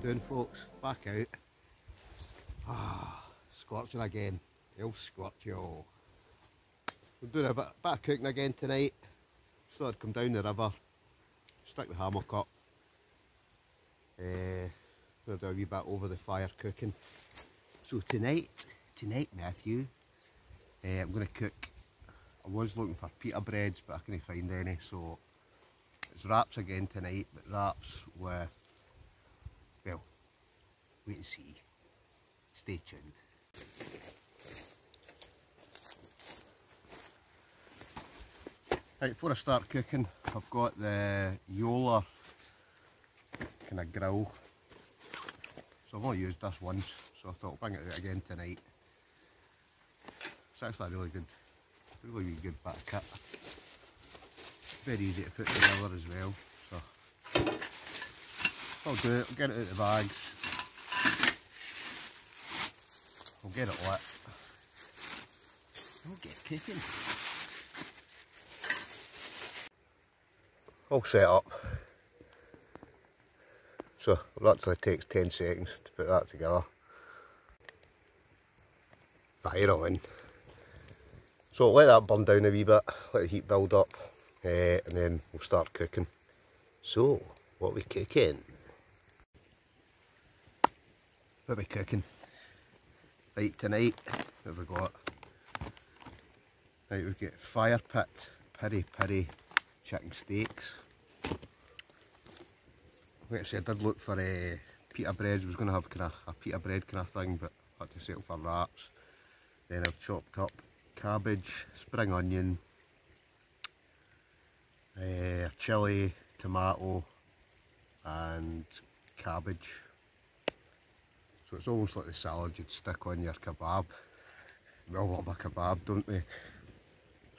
doing, folks? Back out. Scorching again. El Scorcho. We're doing a bit of cooking again tonight. Just thought I'd come down the river, stick the hammock up. We'll do a wee bit over the fire cooking. So tonight Matthew, I'm going to cook. I was looking for pita breads, but I couldn't find any, so it's wraps again tonight, but wraps with, well, wait and see. Stay tuned. Right, before I start cooking, I've got the Yoler kind of grill. So I've only used this once, so I thought I'll bring it out again tonight. It's actually a really good bit of kit. Very easy to put together as well. So I'll do it, I'll get it out of the bags. I'll get it lit. I'll get cooking. All set up. So it actually takes 10 seconds to put that together. Fire on. So let that burn down a wee bit, let the heat build up, and then we'll start cooking. So, what are we cooking? What are we cooking? Right, tonight, what have we got? Right, we've got fire pit, peri peri chicken steaks. Like I said, I did look for pita breads. I was going to have kind of a pita bread kind of thing, but I had to settle for wraps. Then I've chopped up cabbage, spring onion, chilli, tomato and cabbage. So it's almost like the salad you'd stick on your kebab. We all love a kebab, don't we?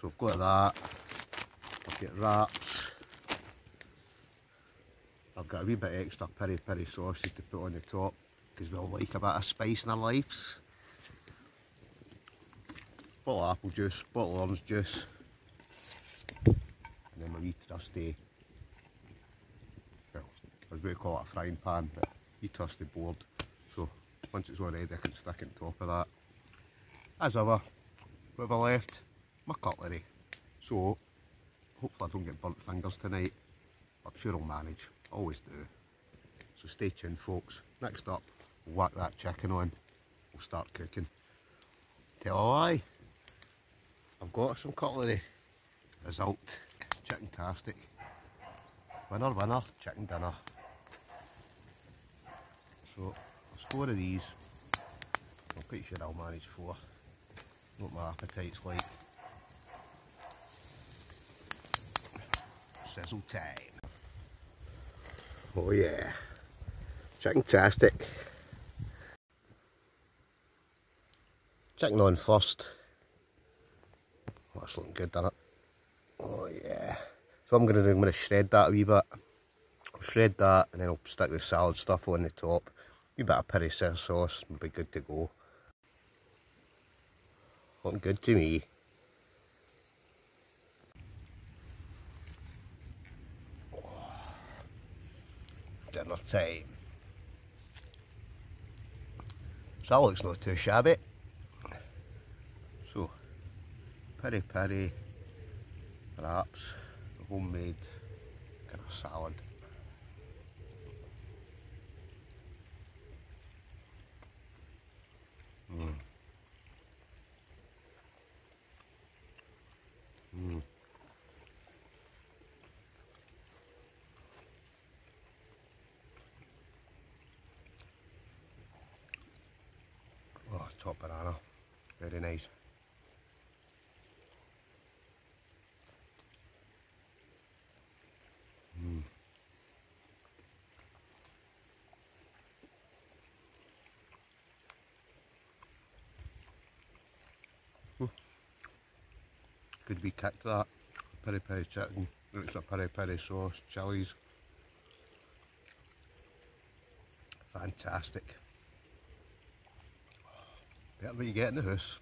So I've got that. I've got wraps. I've got a wee bit extra peri peri sauces to put on the top because we all like a bit of spice in our lives. Bottle of apple juice, bottle of orange juice, and then my wee trusty, well, I was going to call it a frying pan, but wee trusty board. So once it's all ready, I can stick it on top of that. As ever, what have I left? My cutlery. So hopefully I don't get burnt fingers tonight. I'm sure I'll manage. Always do. So stay tuned, folks. Next up, we'll whack that chicken on. We'll start cooking. Tell a lie. I've got some cutlery. Result. Chicken-tastic. Winner, winner, chicken dinner. So, there's 4 of these. I'm pretty sure I'll manage 4. What my appetite's like. Sizzle time. Oh yeah. Chicken-tastic. Chicken on first. Oh, that's looking good, doesn't it? Oh yeah. So I'm going to shred that a wee bit. I'll shred that and then I'll stick the salad stuff on the top. A wee bit of peri sauce will be good to go. Looking good to me. Oh. Dinner time. So that looks not too shabby. So, peri peri wraps, homemade kind of salad. Oh, top banana, very nice. Good wee kick to that. Peri peri chicken, extra peri peri sauce, chilies. Fantastic. Better what you get in the house.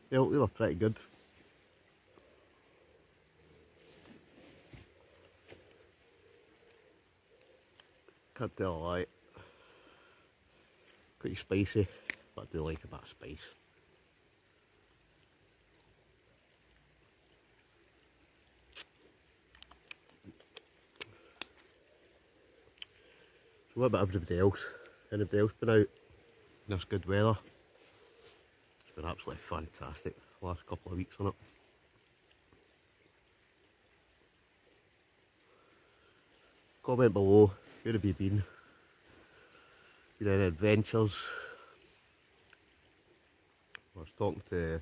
they were pretty good. Can't tell a lie. Pretty spicy, but I do like a bit of spice. So what about everybody else? Anybody else been out in this good weather? It's been absolutely fantastic the last couple of weeks on it. Comment below, where have you been? Been any adventures? I was talking to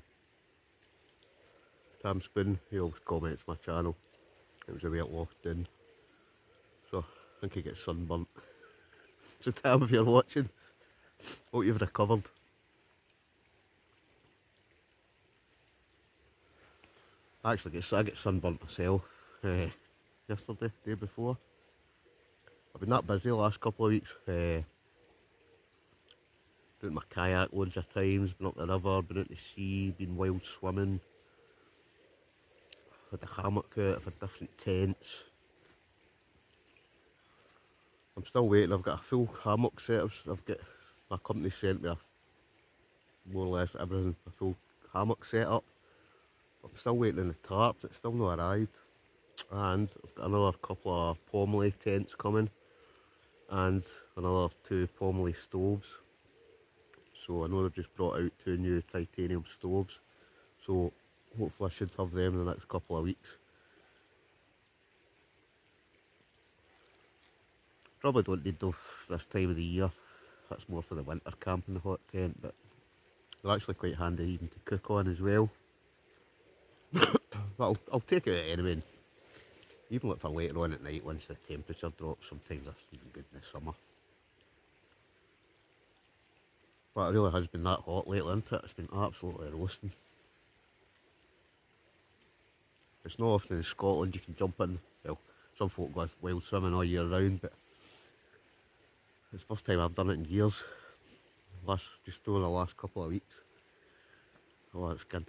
Tam Spoon, he always comments my channel. It was a bit locked in, so I think he gets sunburnt. So Tam, if you're watching, hope you've recovered. I get sunburnt myself yesterday, day before. I've been that busy the last couple of weeks. Doing my kayak loads of times, been up the river, been out to sea, been wild swimming. Had a hammock out, I've had different tents. I'm still waiting, I've got a full hammock set. I've got, my company sent me more or less everything, a full hammock set up. I'm still waiting on the tarps, it's still not arrived. And I've got another couple of Pomoly tents coming, and another 2 Pomoly stoves. So I know they've just brought out 2 new titanium stoves, so hopefully I should have them in the next couple of weeks. Probably don't need them this time of the year, that's more for the winter camping, the hot tent, but they're actually quite handy even to cook on as well. But I'll take it out anyway, even for later on at night once the temperature drops. Sometimes that's even good in the summer. But it really has been that hot lately, isn't it? It's been absolutely roasting. It's not often in Scotland you can jump in. Well, some folk go wild swimming all year round, but it's the first time I've done it in years. Just over the last couple of weeks. Oh, it's good.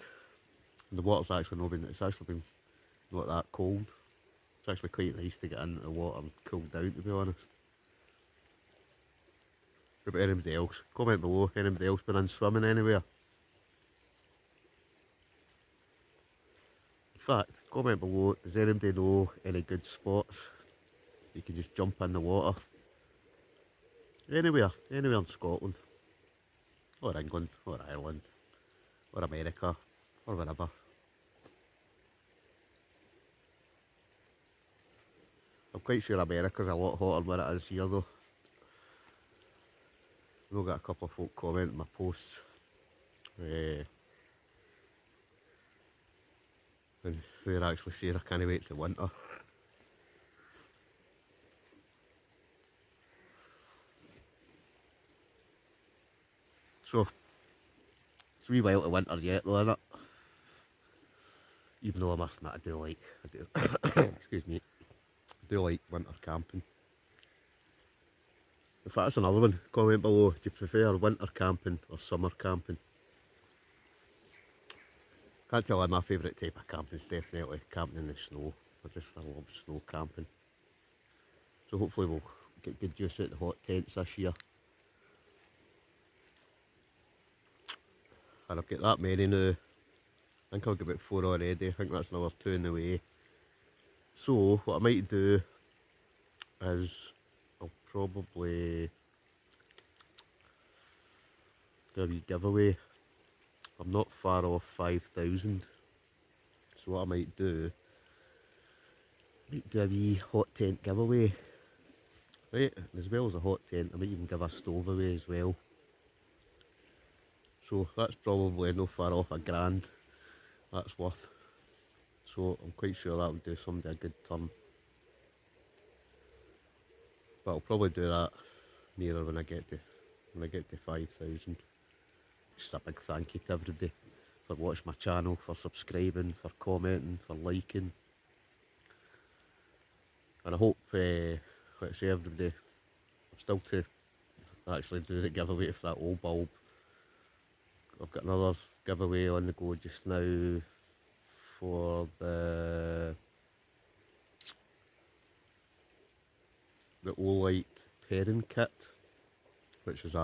And the water's actually not been, it's actually been not that cold. It's actually quite nice to get into the water and cool down, to be honest. What about anybody else? Comment below, anybody else been in swimming anywhere? In fact, comment below, does anybody know any good spots you can just jump in the water? Anywhere in Scotland, or England, or Ireland, or America, or wherever. I'm quite sure America's a lot hotter than it is here though. I've got a couple of folk commenting my posts. And they're actually saying I can't wait to winter. So, it's a wee while to winter yet though, isn't it? Even though I must admit I do excuse me, I do like winter camping. In fact, that's another one. Comment below, do you prefer winter camping or summer camping? Can't tell you my favourite type of camping is definitely camping in the snow. I love snow camping. So hopefully we'll get good use out the hot tents this year. And I've got that many now. I think I've got about 4 already. I think that's another 2 in the way. So what I might do is I'll probably do a wee giveaway. I'm not far off 5,000. So what I might do a wee hot tent giveaway. Right, and as well as a hot tent, I might even give a stove away as well. So that's probably not far off £1,000 that's worth. So I'm quite sure that would do somebody a good turn. But I'll probably do that nearer when I get to 5,000. Just a big thank you to everybody for watching my channel, for subscribing, for commenting, for liking. And I hope, let's say everybody, I'm still to actually do the giveaway for that old bulb. I've got another giveaway on the go just now for the Olight pairing kit, which is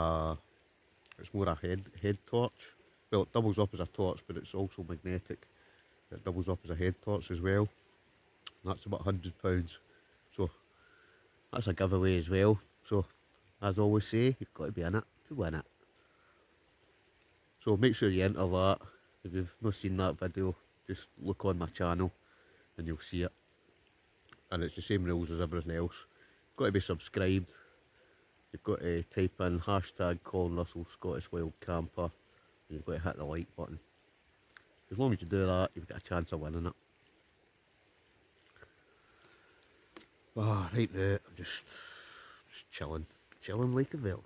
it's more a head torch. Well, it doubles up as a torch, but it's also magnetic. It doubles up as a head torch as well. And that's about £100. So that's a giveaway as well. So as I always say, you've got to be in it to win it. So make sure you enter that. If you've not seen that video, just look on my channel and you'll see it. And it's the same rules as everything else. You've got to be subscribed. You've got to type in hashtag Colin Russell Scottish Wild Camper, and you've got to hit the like button. As long as you do that, you've got a chance of winning it. Oh, right now, I'm just chilling like a villain.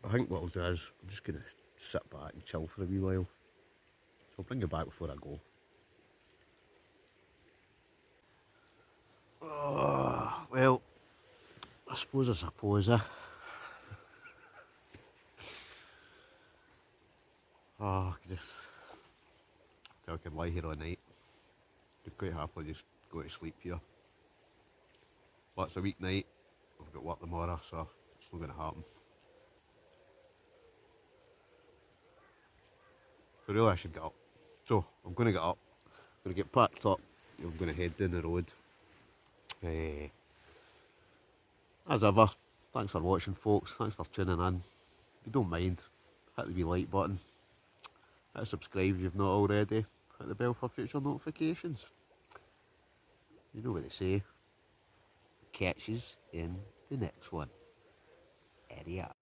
I think what I'll do is, I'm just going to sit back and chill for a wee while. So I'll bring you back before I go. Oh, well, I suppose I can lie here all night. Could quite happily just go to sleep here. But it's a weeknight, I've got work tomorrow, so it's not going to happen. So really I should get up. So I'm going to get up, I'm going to get packed up, I'm going to head down the road. As ever, thanks for watching folks, thanks for tuning in. If you don't mind, hit the wee like button, hit subscribe if you've not already, hit the bell for future notifications. You know what they say, catch yous in the next one. Eddie up.